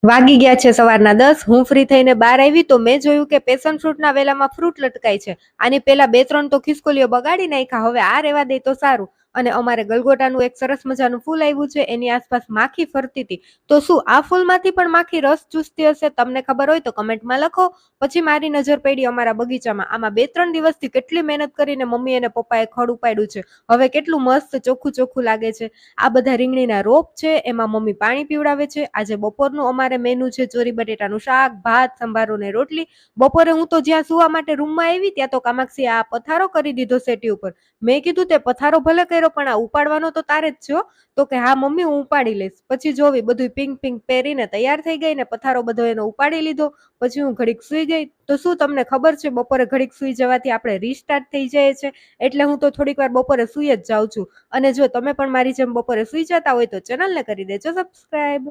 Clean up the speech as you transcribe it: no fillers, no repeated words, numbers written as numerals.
વાગી ગયા છે સવારના 10. હું ફ્રી થઈને બહાર આવી તો મેં જોયું કે પેશન ફ્રૂટના વેલામાં ફ્રૂટ લટકાય છે. આની પેલા 2-3 તો ખિસકોલીઓ બગાડી નાખ્યા, હવે આ રહેવા દે તો સારું. અને અમારે ગલગોટાનું એક સરસ મજાનું ફૂલ આવ્યું છે, એની આસપાસ માખી ફરતી હતી. તો શું આ ફૂલમાંથી પણ માખી રસ ચૂસતી હશે? તમને ખબર હોય તો કમેન્ટમાં લખો. પછી મારી નજર પડી અમારા બગીચામાં. આમાં 2-3 દિવસથી કેટલી મહેનત કરીને મમ્મી અને પપ્પાએ ખડ ઉપાડ્યું છે. હવે કેટલું મસ્ત ચોખ્ખું ચોખ્ખું લાગે છે. આ બધા રીંગણીના રોપ છે, એમાં મમ્મી પાણી પીવડાવે છે. આજે બપોરનું અમારે મેનુ છે ચોરી બટેટાનું શાક, ભાત, સંભારો ને રોટલી. બપોરે હું તો જ્યાં સુવા માટે રૂમમાં આવી ત્યાં તો કામાક્ષી આ પથારો કરી દીધો સેટી ઉપર. મેં કીધું તે પથારો ભલે કર્યો પણ આ ઉપાડવાનો તો તારે જ છે. તો કે હા મમ્મી હું ઉપાડી લઈશ. પછી જોવી બધું પિંક પિંક પહેરીને તૈયાર થઈ ગઈ ને પથારો બધો એનો ઉપાડી લીધો. પછી હું ઘડીક સુઈ ગઈ. તો શું તમને ખબર છે બપોરે ઘડીક સુઈ જવાથી આપણે રીસ્ટાર્ટ થઈ જાય છે? એટલે હું તો થોડીક વાર બપોરે સુઈ જ જાઉં છું. અને જો તમે પણ મારી જેમ બપોરે સુઈ જતા હોય તો ચેનલને કરી દેજો સબસ્ક્રાઇબ.